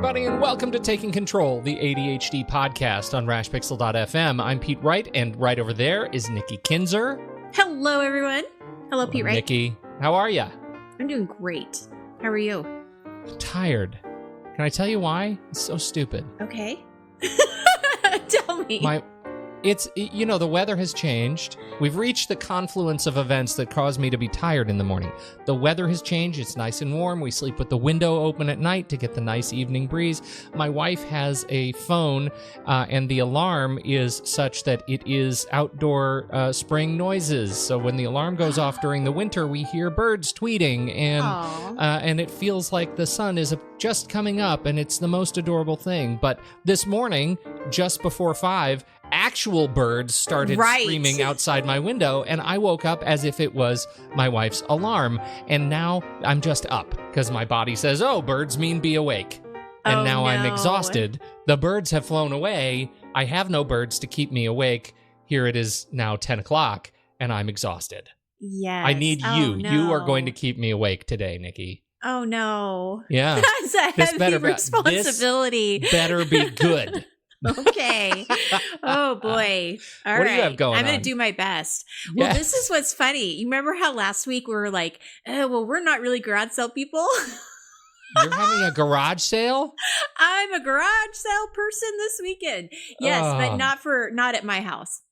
everybody, and welcome to Taking Control, the ADHD podcast on rashpixel.fm. I'm Pete Wright, and right over there is Nikki Kinzer. Hello, everyone. Hello, Pete Wright. Nikki, how are you? I'm doing great. How are you? I'm tired. Can I tell you why? It's so stupid. Okay. Tell me. The weather has changed. We've reached the confluence of events that cause me to be tired in the morning. The weather has changed. It's nice and warm. We sleep with the window open at night to get the nice evening breeze. My wife has a phone, and the alarm is such that it is outdoor spring noises. So when the alarm goes off during the winter, we hear birds tweeting, and it feels like the sun is just coming up, and it's the most adorable thing. But this morning, just before 5, actual birds started screaming outside my window, and I woke up as if it was my wife's alarm. And now I'm just up because my body says, oh, birds mean be awake. And now I'm exhausted. The birds have flown away. I have no birds to keep me awake. Here it is now 10 o'clock, and I'm exhausted. Yes. I need you. No. You are going to keep me awake today, Nikki. Oh, no. Yeah. That's a heavy responsibility. This better be good. Okay. Oh, boy. All right. What do you have going I'm going on? to do my best. Well, Yes. This is what's funny. You remember how last week we were like, we're not really garage sale people? You're having a garage sale? I'm a garage sale person this weekend. Yes, but not at my house.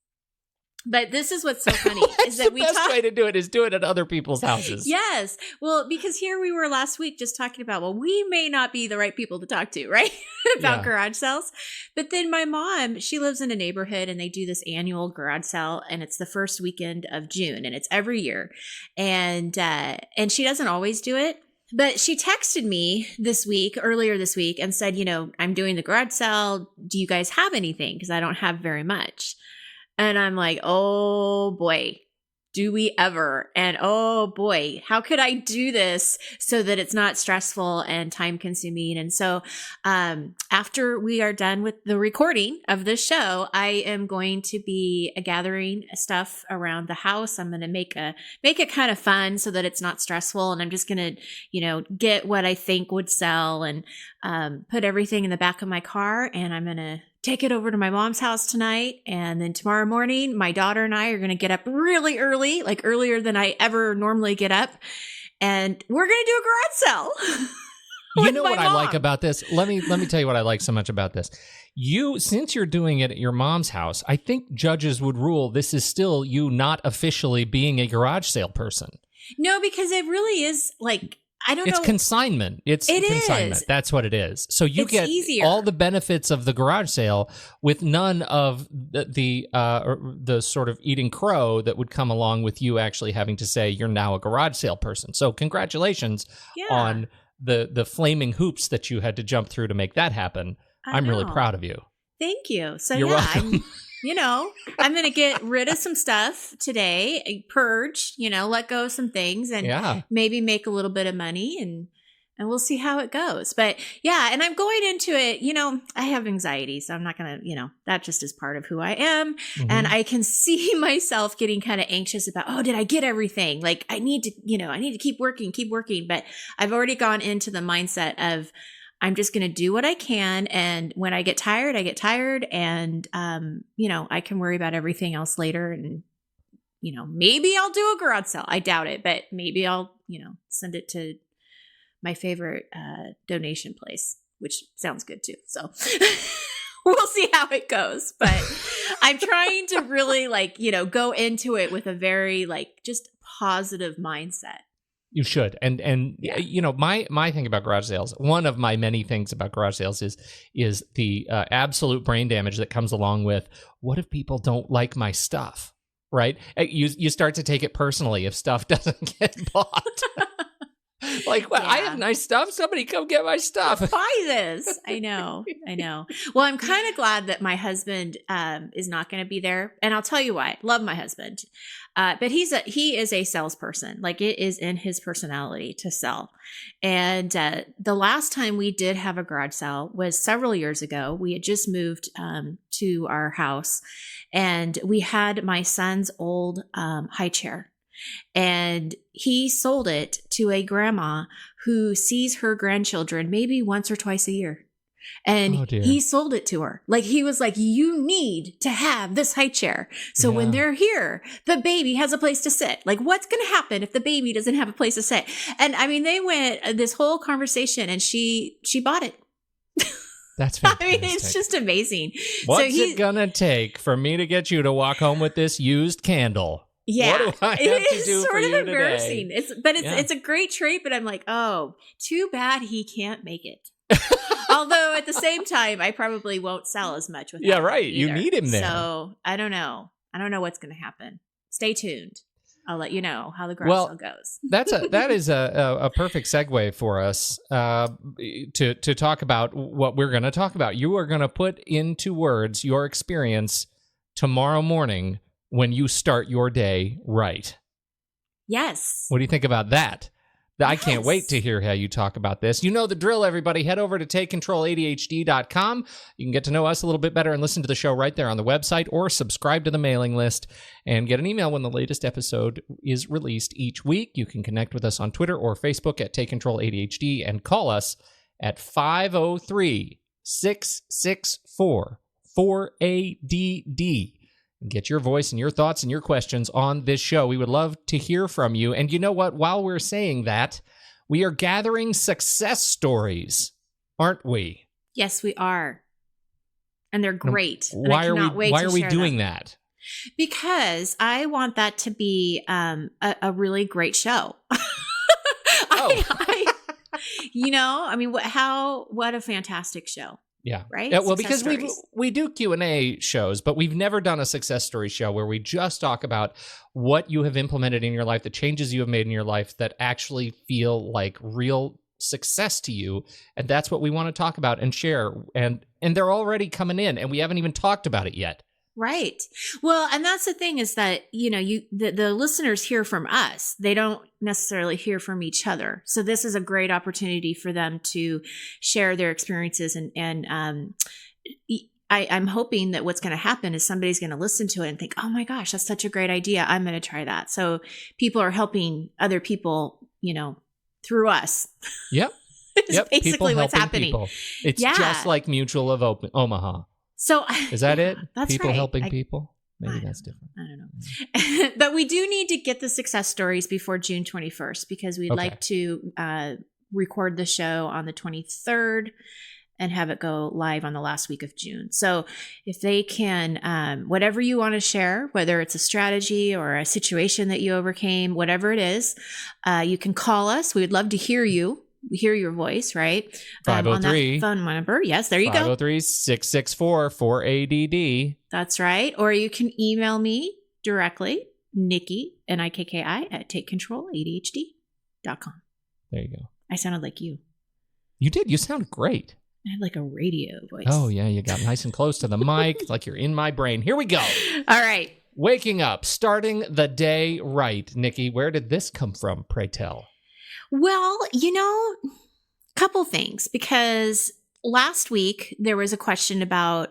But this is what's so funny is that the best way to do it is do it at other people's houses. Yes. Well, because here we were last week just talking about, we may not be the right people to talk to, right? About garage sales. But then my mom, she lives in a neighborhood and they do this annual garage sale, and it's the first weekend of June, and it's every year. And she doesn't always do it. But she texted me earlier this week, and said, I'm doing the garage sale. Do you guys have anything? Because I don't have very much. And I'm like, oh boy, do we ever? And oh boy, how could I do this so that it's not stressful and time consuming? And so after we are done with the recording of this show, I am going to be gathering stuff around the house. I'm going to make it kind of fun so that it's not stressful. And I'm just going to, get what I think would sell and put everything in the back of my car. And I'm going to take it over to my mom's house tonight. And then tomorrow morning, my daughter and I are going to get up really early, like earlier than I ever normally get up. And we're going to do a garage sale. You know what I like about this? Let me tell you what I like so much about this. Since you're doing it at your mom's house, I think judges would rule this is still you not officially being a garage sale person. No, because it really is like, I don't know. It's consignment. It's consignment. That's what it is. So you get all the benefits of the garage sale with none of the sort of eating crow that would come along with you actually having to say you're now a garage sale person. So congratulations on the flaming hoops that you had to jump through to make that happen. I'm really proud of you. Thank you. So you're welcome. I'm going to get rid of some stuff today, purge, let go of some things, and maybe make a little bit of money, and we'll see how it goes. But and I'm going into it, I have anxiety, so I'm not going to, that just is part of who I am. Mm-hmm. And I can see myself getting kind of anxious about, did I get everything? Like I need to keep working. But I've already gone into the mindset of, I'm just going to do what I can. And when I get tired, I get tired. And, I can worry about everything else later. And, maybe I'll do a garage sale. I doubt it, but maybe I'll, send it to my favorite donation place, which sounds good too. So we'll see how it goes. But I'm trying to really go into it with a very just positive mindset. You should. And my thing about garage sales, one of my many things about garage sales is the absolute brain damage that comes along with, what if people don't like my stuff, right? You start to take it personally if stuff doesn't get bought. I have nice stuff. Somebody come get my stuff. Buy this. I know. Well, I'm kind of glad that my husband is not going to be there. And I'll tell you why. Love my husband. But he is a salesperson. Like it is in his personality to sell. And the last time we did have a garage sale was several years ago. We had just moved to our house, and we had my son's old high chair. And he sold it to a grandma who sees her grandchildren maybe once or twice a year. And Oh, dear. he sold it to her. Like, he was like, you need to have this high chair. So when Yeah. they're here, the baby has a place to sit. Like, what's going to happen if the baby doesn't have a place to sit? And I mean, they went this whole conversation and she bought it. That's I fantastic. mean, it's just amazing. What's it gonna take for me to get you to walk home with this used candle? Yeah, What do I have to it do is for sort of you embarrassing. today? It's a great trait, but I'm like, oh, too bad he can't make it. Although at the same time, I probably won't sell as much with. Yeah, right. You need him there. So I don't know. I don't know what's going to happen. Stay tuned. I'll let you know how the garage sale goes. That is a perfect segue for us to talk about what we're going to talk about. You are going to put into words your experience tomorrow morning when you start your day right. Yes. What do you think about that? I can't wait to hear how you talk about this. You know the drill, everybody. Head over to TakeControlADHD.com. You can get to know us a little bit better and listen to the show right there on the website, or subscribe to the mailing list and get an email when the latest episode is released each week. You can connect with us on Twitter or Facebook at TakeControlADHD and call us at 503-664-4ADD. Get your voice and your thoughts and your questions on this show. We would love to hear from you. And you know what? While we're saying that, we are gathering success stories, aren't we? Yes, we are. And they're great. Why are we doing that? Because I want that to be a really great show. What a fantastic show. Yeah. Right. Yeah, well, because we do Q&A shows, but we've never done a success story show where we just talk about what you have implemented in your life, the changes you have made in your life that actually feel like real success to you. And that's what we want to talk about and share. And they're already coming in, and we haven't even talked about it yet. Right. Well, and that's the thing is that, the listeners hear from us. They don't necessarily hear from each other. So this is a great opportunity for them to share their experiences. And I'm hoping that what's going to happen is somebody's going to listen to it and think, oh my gosh, that's such a great idea. I'm going to try that. So people are helping other people, through us. Yep. It's basically what's happening. People. It's just like Mutual of Omaha. So is that it? That's people right. helping people? Maybe that's different. I don't know. But we do need to get the success stories before June 21st because we'd like to record the show on the 23rd and have it go live on the last week of June. So if they can, whatever you want to share, whether it's a strategy or a situation that you overcame, whatever it is, you can call us. We would love to hear you. We hear your voice, right? 503. On that phone number. Yes, there you go. 503-664-4ADD. That's right. Or you can email me directly, Nikki, Nikki, at TakeControlADHD.com. There you go. I sounded like you. You did. You sound great. I had like a radio voice. Oh, yeah. You got nice and close to the mic, like you're in my brain. Here we go. All right. Waking up, starting the day right. Nikki, where did this come from, pray tell? Well, couple things, because last week there was a question about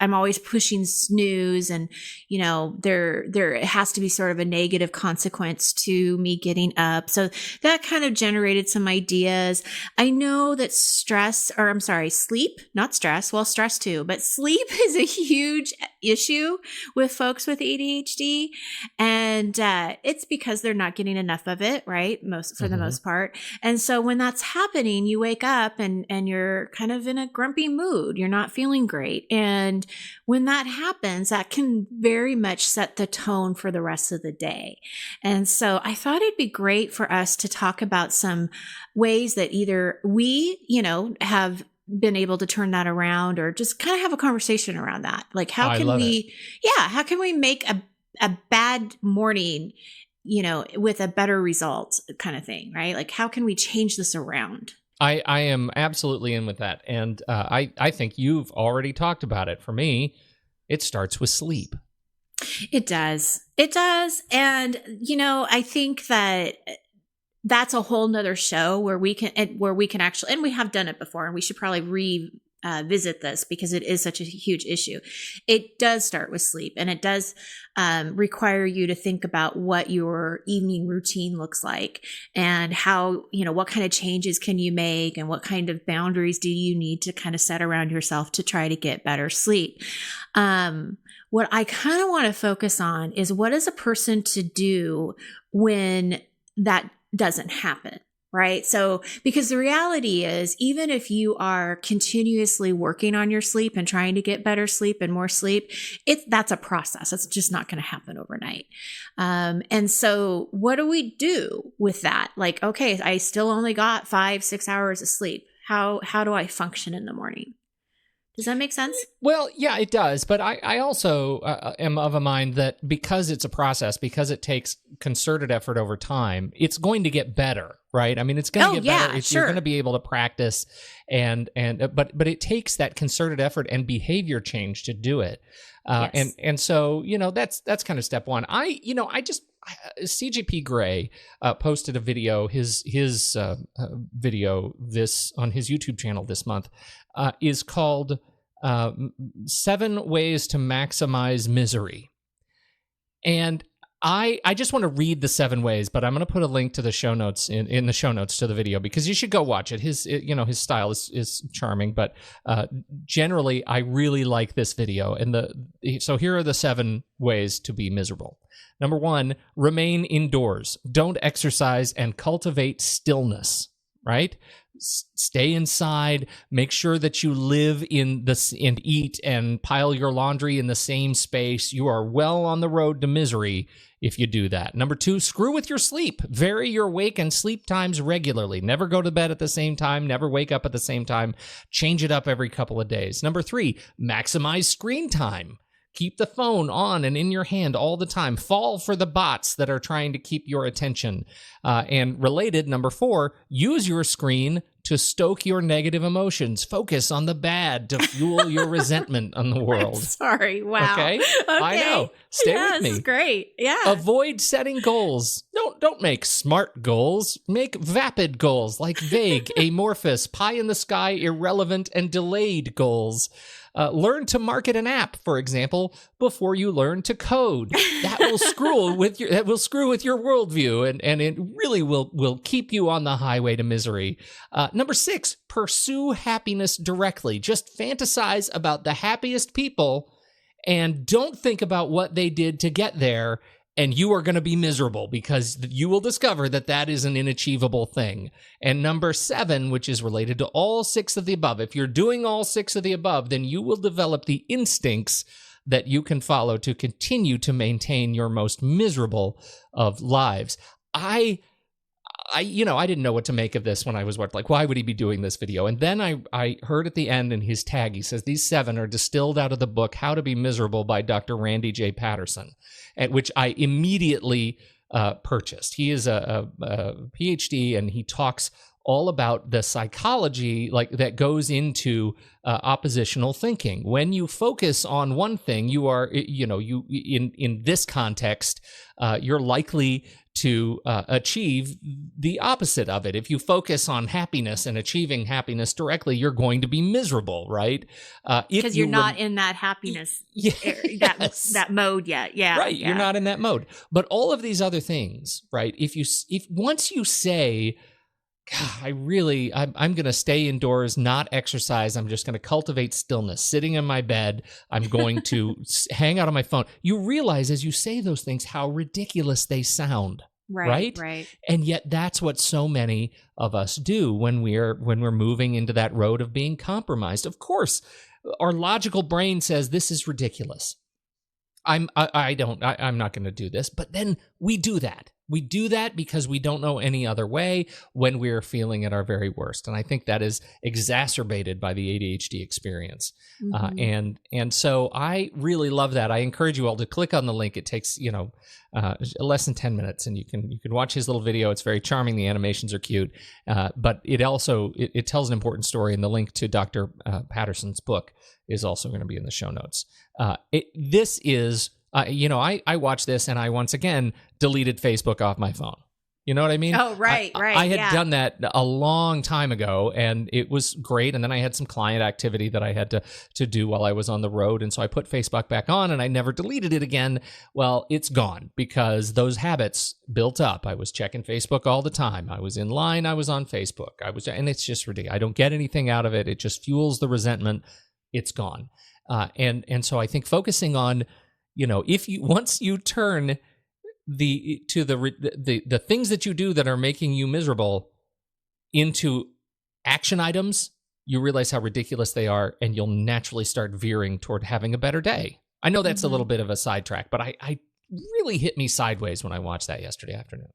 I'm always pushing snooze and, there has to be sort of a negative consequence to me getting up. So that kind of generated some ideas. I know that sleep, not stress, well, stress too, but sleep is a huge issue with folks with ADHD. And it's because they're not getting enough of it, right? For the most part. And so when that's happening, you wake up and you're kind of in a grumpy mood. You're not feeling great. And when that happens, that can very much set the tone for the rest of the day. And so I thought it'd be great for us to talk about some ways that either we, have been able to turn that around, or just kind of have a conversation around that. Like, how can we make a bad morning, with a better result kind of thing, right? Like, how can we change this around? I am absolutely in with that. And I think you've already talked about it. For me, it starts with sleep. It does. It does. And, I think that that's a whole nother show where we can actually, and we have done it before, and we should probably visit this because it is such a huge issue. It does start with sleep, and it does require you to think about what your evening routine looks like and how, what kind of changes can you make and what kind of boundaries do you need to kind of set around yourself to try to get better sleep. What I kind of want to focus on is what is a person to do when that doesn't happen. Right. So, because the reality is, even if you are continuously working on your sleep and trying to get better sleep and more sleep, that's a process. It's just not going to happen overnight. And so what do we do with that? Like, okay, I still only got 5-6 hours of sleep. How do I function in the morning? Does that make sense? Well, yeah, it does. But I also am of a mind that because it's a process, because it takes concerted effort over time, it's going to get better, right? I mean, it's going to get better. Sure. You're going to be able to practice, but it takes that concerted effort and behavior change to do it. Yes. And so, that's kind of step one. CGP Grey posted a video, his video on his YouTube channel this month is called 7 Ways to Maximize Misery. And I just want to read the 7 ways, but I'm going to put a link to the show notes in the show notes to the video because you should go watch it. His style is charming, but generally I really like this video. So here are the 7 ways to be miserable. Number 1, remain indoors. Don't exercise and cultivate stillness, right? Stay inside. Make sure that you live and eat and pile your laundry in the same space. You are well on the road to misery if you do that. Number 2, screw with your sleep. Vary your wake and sleep times regularly. Never go to bed at the same time. Never wake up at the same time. Change it up every couple of days. Number 3, maximize screen time. Keep the phone on and in your hand all the time. Fall for the bots that are trying to keep your attention. And related, number 4, use your screen to stoke your negative emotions. Focus on the bad to fuel your resentment on the world. Sorry. Wow. Okay. I know. Stay with me. That's great. Yeah. Avoid setting goals. Don't make smart goals. Make vapid goals, like vague, amorphous, pie in the sky, irrelevant, and delayed goals. Learn to market an app, for example, before you learn to code. That will screw with your worldview, and it really will keep you on the highway to misery. Number 6, pursue happiness directly. Just fantasize about the happiest people, and don't think about what they did to get there. And you are going to be miserable because you will discover that is an inachievable thing. And number 7, which is related to all 6 of the above, if you're doing all 6 of the above, then you will develop the instincts that you can follow to continue to maintain your most miserable of lives. I didn't know what to make of this when I was like, why would he be doing this video? And then I heard at the end in his tag, he says, these 7 are distilled out of the book, How to Be Miserable by Dr. Randy J. Patterson, which I immediately purchased. He is a PhD, and he talks all about the psychology that goes into oppositional thinking. When you focus on one thing, you are, in this context, you're likely to achieve the opposite of it. If you focus on happiness and achieving happiness directly, you're going to be miserable, right? Because you're not in that happiness, that mode yet. Yeah. Right. Yeah. You're not in that mode. But all of these other things, right? If once you say, God, I'm going to stay indoors, not exercise. I'm just going to cultivate stillness, sitting in my bed. I'm going to hang out on my phone. You realize as you say those things how ridiculous they sound. Right. And yet that's what so many of us do when we're moving into that road of being compromised. Of course, our logical brain says this is ridiculous. I'm not going to do this. But then we do that. We do that because we don't know any other way when we're feeling at our very worst. And I think that is exacerbated by the ADHD experience. Mm-hmm. And so I really love that. I encourage you all to click on the link. It takes, less than 10 minutes, and you can watch his little video. It's very charming. The animations are cute. But it also, it tells an important story, and the link to Dr. Patterson's book is also going to be in the show notes. This is... I watched this and I once again deleted Facebook off my phone. You know what I mean? Oh, right. I had yeah. done that a long time ago, and it was great. And then I had some client activity that I had to do while I was on the road. And so I put Facebook back on, and I never deleted it again. Well, it's gone because those habits built up. I was checking Facebook all the time. I was in line. I was on Facebook. And it's just ridiculous. I don't get anything out of it. It just fuels the resentment. It's gone. And so I think focusing on, once you turn the things that you do that are making you miserable into action items, you realize how ridiculous they are, and you'll naturally start veering toward having a better day. I know that's a little bit of a sidetrack, but I really hit me sideways when I watched that yesterday afternoon.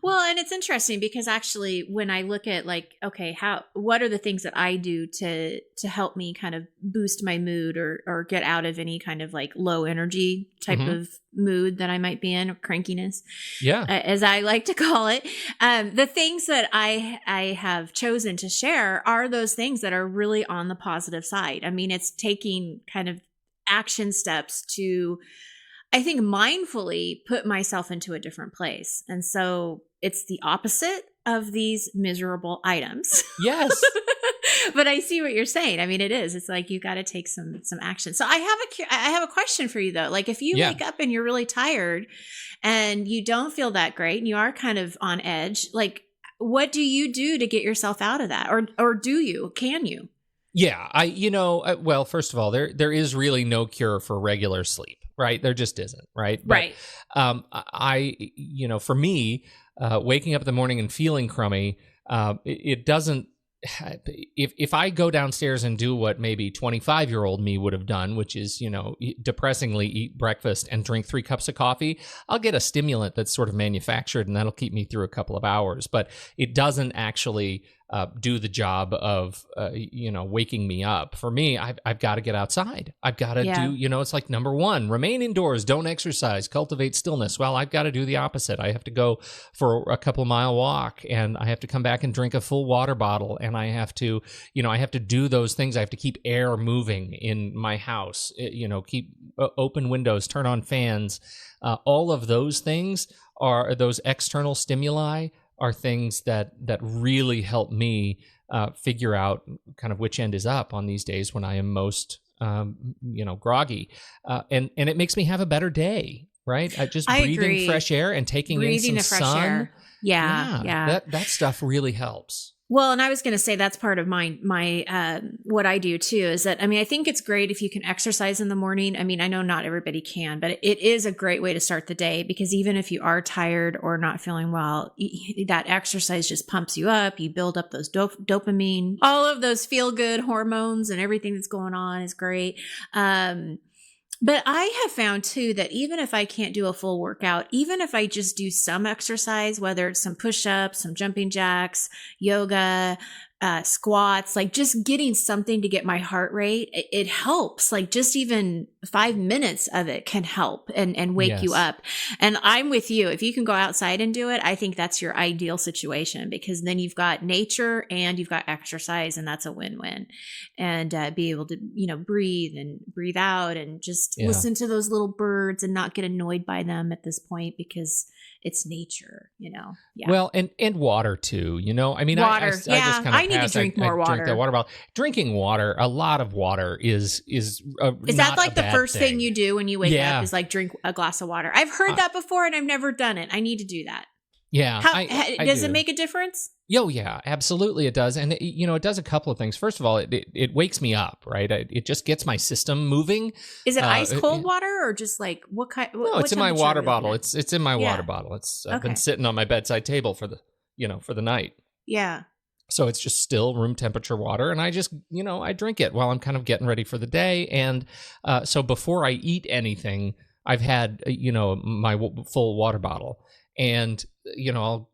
Well, and it's interesting because actually when I look at like, okay, what are the things that I do to help me kind of boost my mood or get out of any kind of like low energy type of mood that I might be in, or crankiness, as I like to call it. The things that I have chosen to share are those things that are really on the positive side. I mean, it's taking kind of action steps to, I think, mindfully put myself into a different place. And so it's the opposite of these miserable items. Yes. But I see what you're saying. I mean, it is. It's like you got to take some action. So I have a question for you though. Like if you wake up and you're really tired and you don't feel that great and you are kind of on edge, like what do you do to get yourself out of that? Or can you? Yeah, well, first of all, there is really no cure for regular sleep, right? There just isn't, right? Right. For me, waking up in the morning and feeling crummy, it doesn't. If I go downstairs and do what maybe 25-year-old me would have done, which is, depressingly eat breakfast and drink 3 cups of coffee, I'll get a stimulant that's sort of manufactured and that'll keep me through a couple of hours. But it doesn't actually do the job of, waking me up. For me, I've got to get outside. I've got to do, it's like number 1, remain indoors, don't exercise, cultivate stillness. Well, I've got to do the opposite. I have to go for a couple mile walk and I have to come back and drink a full water bottle. And I have to, do those things. I have to keep air moving in my house, keep open windows, turn on fans. All of those things are those external stimuli are things that really help me figure out kind of which end is up on these days when I am most, groggy. And it makes me have a better day, right? Just breathing fresh air and taking in some sun. Air. Yeah. That stuff really helps. Well, and I was going to say that's part of my what I do too, is that, I mean, I think it's great if you can exercise in the morning. I mean, I know not everybody can, but it is a great way to start the day because even if you are tired or not feeling well, that exercise just pumps you up. You build up those dopamine, all of those feel good hormones and everything that's going on is great. But I have found too that even if I can't do a full workout, even if I just do some exercise, whether it's some push-ups, some jumping jacks, yoga, squats, like just getting something to get my heart rate, it helps. Like just even 5 minutes of it can help and wake you up. And I'm with you. If you can go outside and do it, I think that's your ideal situation because then you've got nature and you've got exercise and that's a win-win. And be able to, breathe and breathe out and just listen to those little birds and not get annoyed by them at this point because it's nature, Yeah. Well, and water too, I mean, water. I just kind of I need to drink more water. Drink that water bottle. Drinking water, a lot of water is that like the first thing you do when you wake up is like drink a glass of water? I've heard that before and I've never done it. I need to do that. Yeah. Does it make a difference? Oh, yeah, absolutely it does. And, it does a couple of things. First of all, it wakes me up, right? It just gets my system moving. Is it ice cold water or just like what kind? No, it's in my water bottle. It's in my water bottle. I've been sitting on my bedside table for the night. Yeah. So it's just still room temperature water. And I just, I drink it while I'm kind of getting ready for the day. And so before I eat anything, I've had, my full water bottle. And, I'll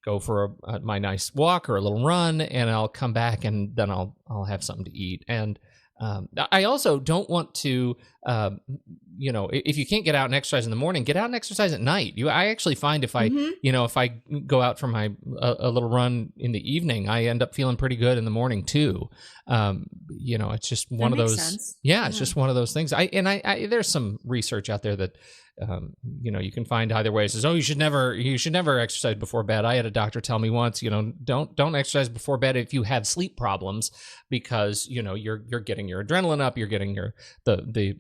go for my nice walk or a little run, and I'll come back and then I'll have something to eat. And I also don't want to if you can't get out and exercise in the morning, get out and exercise at night. I actually find if I, if I go out for a little run in the evening, I end up feeling pretty good in the morning too. It's just one of those. Sense. Yeah, it's just one of those things. There's some research out there that, you can find either way. It says, you should never exercise before bed. I had a doctor tell me once, don't exercise before bed if you have sleep problems, because you're getting your adrenaline up, you're getting the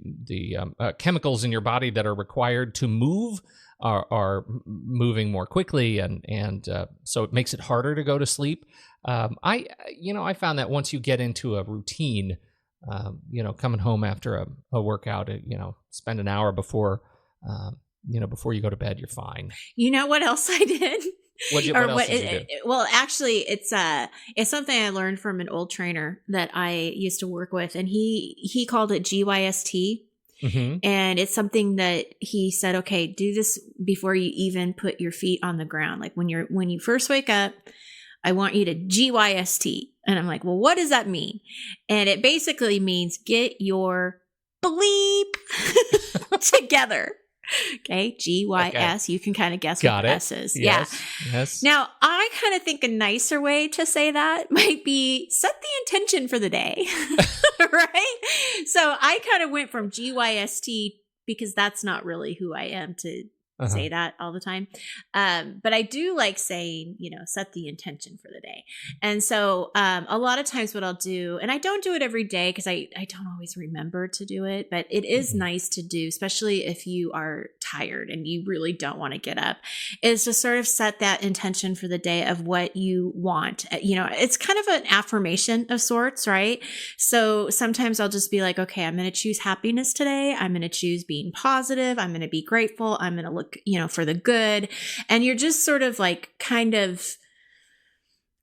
chemicals in your body that are required to move are moving more quickly, and so it makes it harder to go to sleep. I found that once you get into a routine, coming home after a workout, spend an hour before you go to bed, you're fine. You know what else I did? What else did you do? Well, actually, it's something I learned from an old trainer that I used to work with, and he called it GYST. Mm-hmm. And it's something that he said, okay, do this before you even put your feet on the ground. Like when you first wake up, I want you to GYST. And I'm like, well, what does that mean? And it basically means get your bleep together. Okay, GYS. Okay. You can kind of guess what S is. Yes. Yeah. Yes. Now, I kind of think a nicer way to say that might be set the intention for the day. Right? So I kind of went from GYST, because that's not really who I am, to say that all the time. But I do like saying, set the intention for the day. And so a lot of times what I'll do, and I don't do it every day because I don't always remember to do it, but it is nice to do, especially if you are tired and you really don't want to get up, is to sort of set that intention for the day of what you want. It's kind of an affirmation of sorts, right? So sometimes I'll just be like, okay, I'm going to choose happiness today. I'm going to choose being positive. I'm going to be grateful. I'm going to look for the good. And you're just sort of like kind of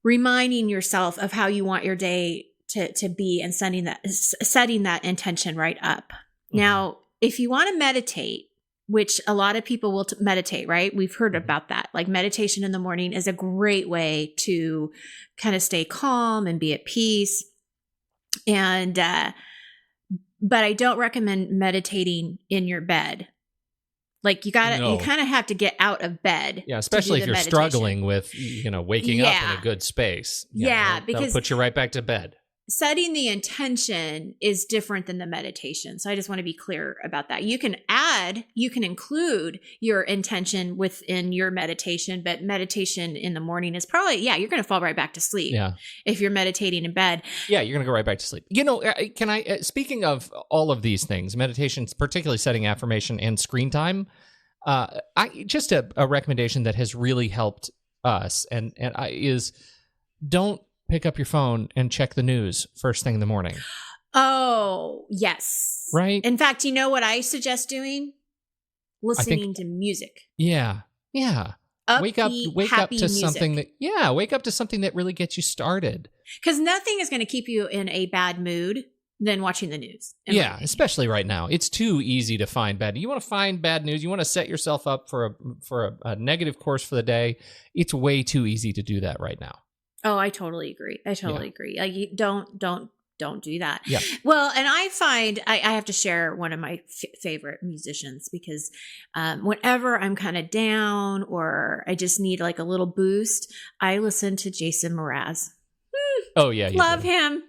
reminding yourself of how you want your day to be, and setting that intention right up. Mm-hmm. Now, if you want to meditate, which a lot of people will meditate, right? We've heard about that. Like meditation in the morning is a great way to kind of stay calm and be at peace. And, but I don't recommend meditating in your bed. Like you kind of have to get out of bed. Yeah, especially if you're struggling with, waking up in a good space. Because that'll put you right back to bed. Setting the intention is different than the meditation. So I just want to be clear about that. You can include your intention within your meditation, but meditation in the morning is probably, you're going to fall right back to sleep. Yeah. If you're meditating in bed. Yeah, you're going to go right back to sleep. Can I, speaking of all of these things, meditation, particularly setting affirmation and screen time, just a recommendation that has really helped us is don't pick up your phone and check the news first thing in the morning. Oh, yes. Right? In fact, you know what I suggest doing? Listening to music. Yeah. Yeah. Wake up to music. something that really gets you started. Because nothing is going to keep you in a bad mood than watching the news. Yeah, especially right now. It's too easy to find bad. You want to find bad news. You want to set yourself up for a negative course for the day. It's way too easy to do that right now. Oh, I totally agree. Agree. Like, you don't do that. Yeah. Well, and I find I have to share one of my favorite musicians, because whenever I'm kind of down or I just need like a little boost, I listen to Jason Mraz. Oh yeah, love him.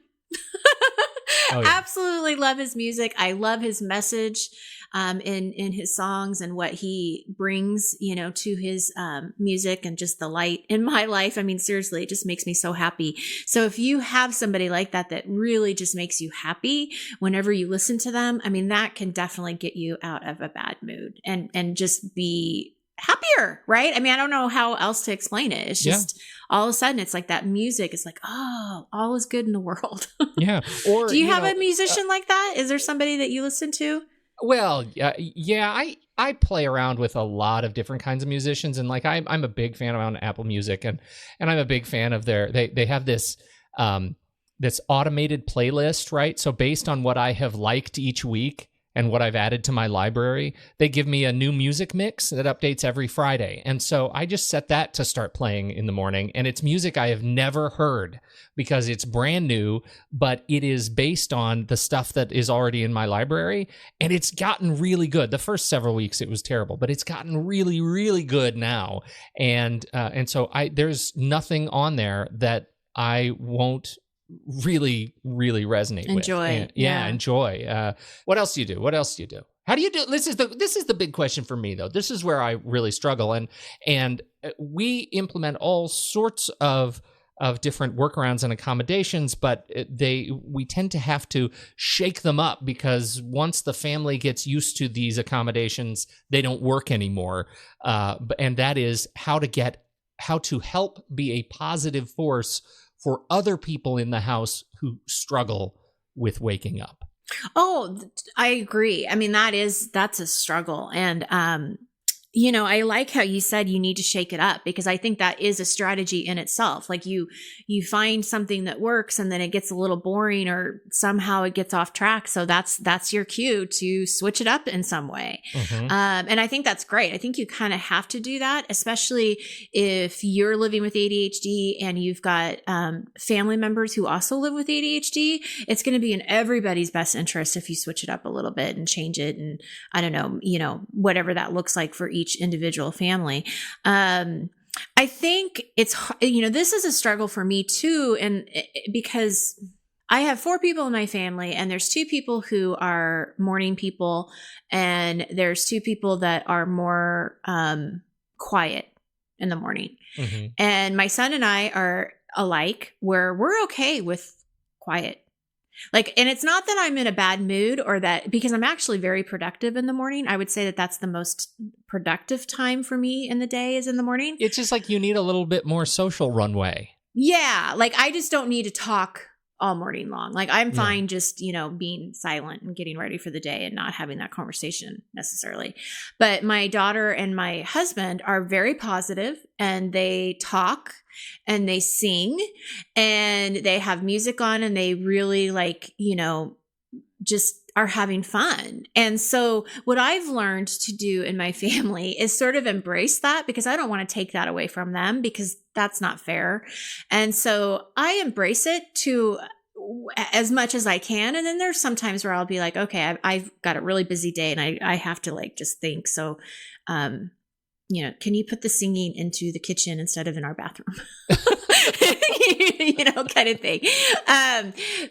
Oh, yeah. Absolutely love his music. I love his message in his songs and what he brings, to his music, and just the light in my life. I mean, seriously, it just makes me so happy. So if you have somebody like that really just makes you happy whenever you listen to them, I mean, that can definitely get you out of a bad mood and just be happier, right? I mean, I don't know how else to explain it. It's just all of a sudden it's like that music is like, oh, all is good in the world. Yeah. Or do you have a musician like that? Is there somebody that you listen to? Well, yeah, I play around with a lot of different kinds of musicians, and like I'm a big fan of Apple Music, and I'm a big fan of they have this this automated playlist, right? So based on what I have liked each week and what I've added to my library. They give me a new music mix that updates every Friday. And so I just set that to start playing in the morning. And it's music I have never heard because it's brand new, but it is based on the stuff that is already in my library. And it's gotten really good. The first several weeks it was terrible, but it's gotten really, really good now. And so there's nothing on there that I won't really resonate enjoy. with. Enjoy. What else do you do? How do you do? This is the big question for me, though. This is where I really struggle. And we implement all sorts of different workarounds and accommodations, but we tend to have to shake them up because once the family gets used to these accommodations, they don't work anymore. And that is how to help be a positive force for other people in the house who struggle with waking up. Oh, I agree. I mean, that's a struggle. And, I like how you said you need to shake it up, because I think that is a strategy in itself. Like you find something that works and then it gets a little boring or somehow it gets off track. So that's your cue to switch it up in some way. Mm-hmm. And I think that's great. I think you kind of have to do that, especially if you're living with ADHD and you've got family members who also live with ADHD. It's going to be in everybody's best interest if you switch it up a little bit and change it. And I don't know, whatever that looks like for each individual family. I think it's, this is a struggle for me too. And because I have 4 people in my family and there's 2 people who are morning people and there's 2 people that are more quiet in the morning. Mm-hmm. And my son and I are alike, where we're okay with quiet. And it's not that I'm in a bad mood or that, because I'm actually very productive in the morning. I would say that that's the most productive time for me in the day is in the morning. It's just like you need a little bit more social runway. Yeah. I just don't need to talk all morning long. I'm fine just, being silent and getting ready for the day and not having that conversation necessarily. But my daughter and my husband are very positive and they talk and they sing and they have music on and they really just are having fun. And so what I've learned to do in my family is sort of embrace that, because I don't want to take that away from them, because that's not fair. And so I embrace it to as much as I can. And then there's some times where I'll be like, okay, I've got a really busy day and I have to just think. So, can you put the singing into the kitchen instead of in our bathroom? Kind of thing.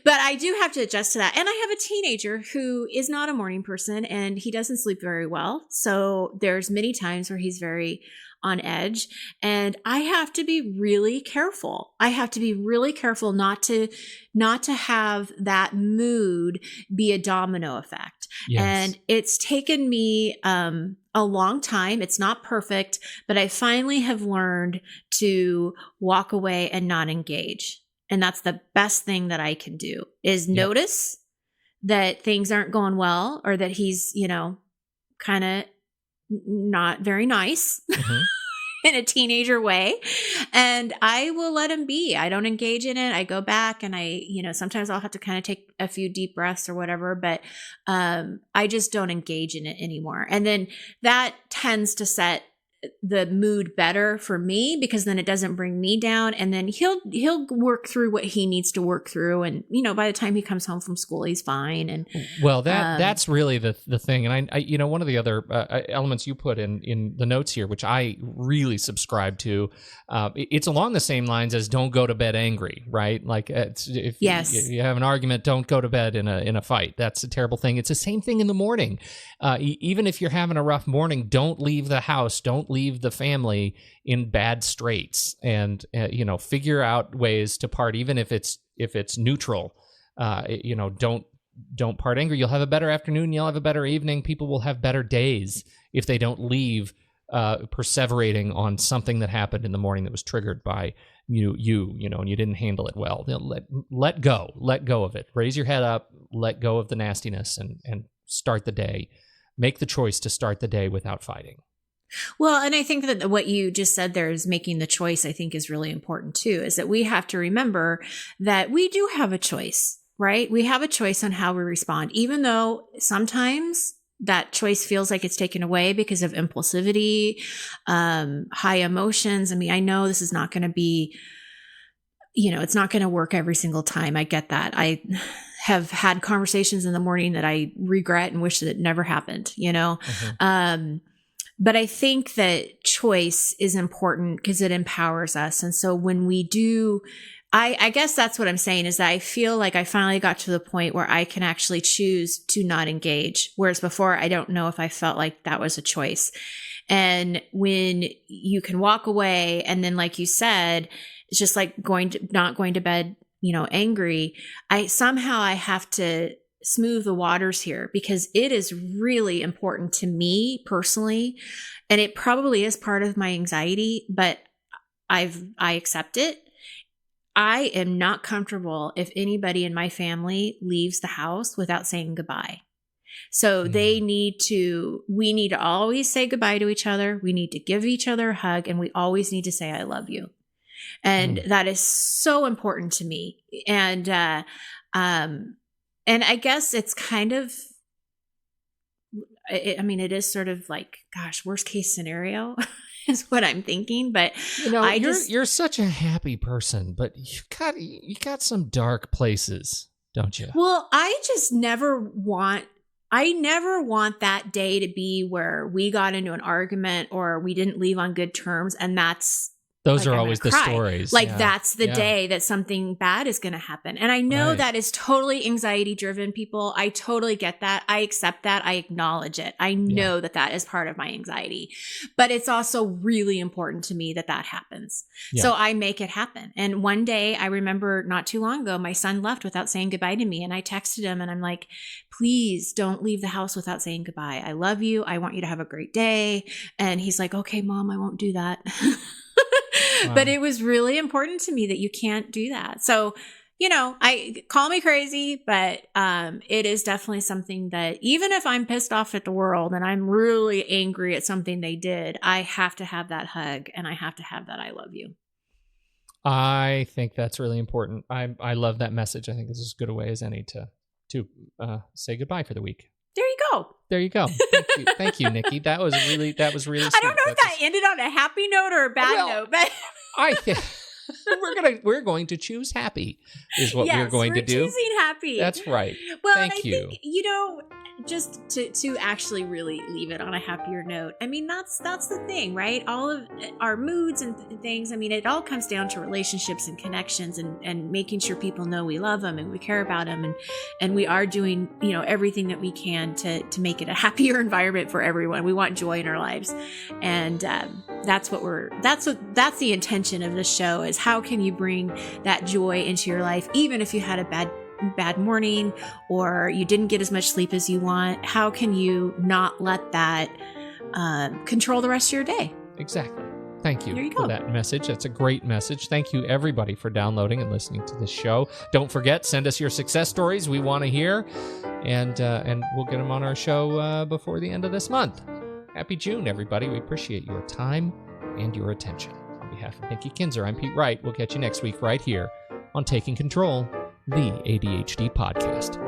But I do have to adjust to that. And I have a teenager who is not a morning person and he doesn't sleep very well. So there's many times where he's very on edge, and I have to be really careful. I have to be really careful not to have that mood be a domino effect. Yes. And it's taken me a long time. It's not perfect, but I finally have learned to walk away and not engage. And that's the best thing that I can do is notice that things aren't going well, or that he's, kind of not very nice in a teenager way. And I will let him be. I don't engage in it. I go back and sometimes I'll have to kind of take a few deep breaths or whatever, but I just don't engage in it anymore. And then that tends to set the mood better for me, because then it doesn't bring me down, and then he'll work through what he needs to work through, and by the time he comes home from school he's fine. And that's really the thing. And I one of the other elements you put in the notes here, which I really subscribe to, it's along the same lines as don't go to bed angry, right? If you have an argument, don't go to bed in a fight. That's a terrible thing. It's the same thing in the morning. Even if you're having a rough morning, don't leave the house, don't leave the family in bad straits, and figure out ways to part, even if it's neutral. Don't part angry. You'll have a better afternoon, you'll have a better evening. People will have better days if they don't leave perseverating on something that happened in the morning that was triggered by and you didn't handle it well. Let go of it. Raise your head up, let go of the nastiness, and start the day. Make the choice to start the day without fighting. Well, and I think that what you just said there is making the choice, I think, is really important too, is that we have to remember that we do have a choice. right? We have a choice on how we respond, even though sometimes that choice feels like it's taken away because of impulsivity, high emotions. I mean, I know this is not going to be, it's not going to work every single time. I get that. I have had conversations in the morning that I regret and wish that it never happened, But I think that choice is important because it empowers us. And so when we do, I guess that's what I'm saying, is that I feel like I finally got to the point where I can actually choose to not engage. Whereas before, I don't know if I felt like that was a choice. And when you can walk away, and then, like you said, it's just like not going to bed, angry. I have to smooth the waters here, because it is really important to me personally. And it probably is part of my anxiety, but I accept it. I am not comfortable if anybody in my family leaves the house without saying goodbye. So we need to always say goodbye to each other. We need to give each other a hug, and we always need to say, I love you. And that is so important to me. And I guess it's kind of, it is sort of like, gosh, worst case scenario is what I'm thinking. But you're such a happy person, but you got some dark places, don't you? Well, I never want that day to be where we got into an argument or we didn't leave on good terms, and those are always the stories. That's the day that something bad is going to happen. And I know that is totally anxiety driven, people. I totally get that. I accept that. I acknowledge it. I know that is part of my anxiety, but it's also really important to me that happens. Yeah. So I make it happen. And one day, I remember not too long ago, my son left without saying goodbye to me. And I texted him and I'm like, please don't leave the house without saying goodbye. I love you. I want you to have a great day. And he's like, okay, Mom, I won't do that. Wow. But it was really important to me that you can't do that. So, I call me crazy, but it is definitely something that even if I'm pissed off at the world and I'm really angry at something they did, I have to have that hug, and I have to have that I love you. I think that's really important. I love that message. I think this is as good a way as any to say goodbye for the week. There you go. Thank you, Nikki. That was really sweet. I don't know if that ended on a happy note or a bad note, but I think we're going to choose happy is what we're going to do. Choosing happy. That's right. Well, Thank you. Think, just to actually really leave it on a happier note. I mean, that's the thing, right? All of our moods and things. I mean, it all comes down to relationships and connections, and making sure people know we love them and we care about them, and we are doing everything that we can to make it a happier environment for everyone. We want joy in our lives, and that's the intention of this show, is how can you bring that joy into your life, even if you had a bad morning or you didn't get as much sleep as you want. How can you not let that control the rest of your day? Exactly. Thank you for that message. That's a great message. Thank you, everybody, for downloading and listening to this show. Don't forget, send us your success stories. We want to hear, and we'll get them on our show before the end of this month. Happy June, everybody. We appreciate your time and your attention. On behalf of Nikki Kinzer, I'm Pete Wright. We'll catch you next week right here on Taking Control, the ADHD podcast.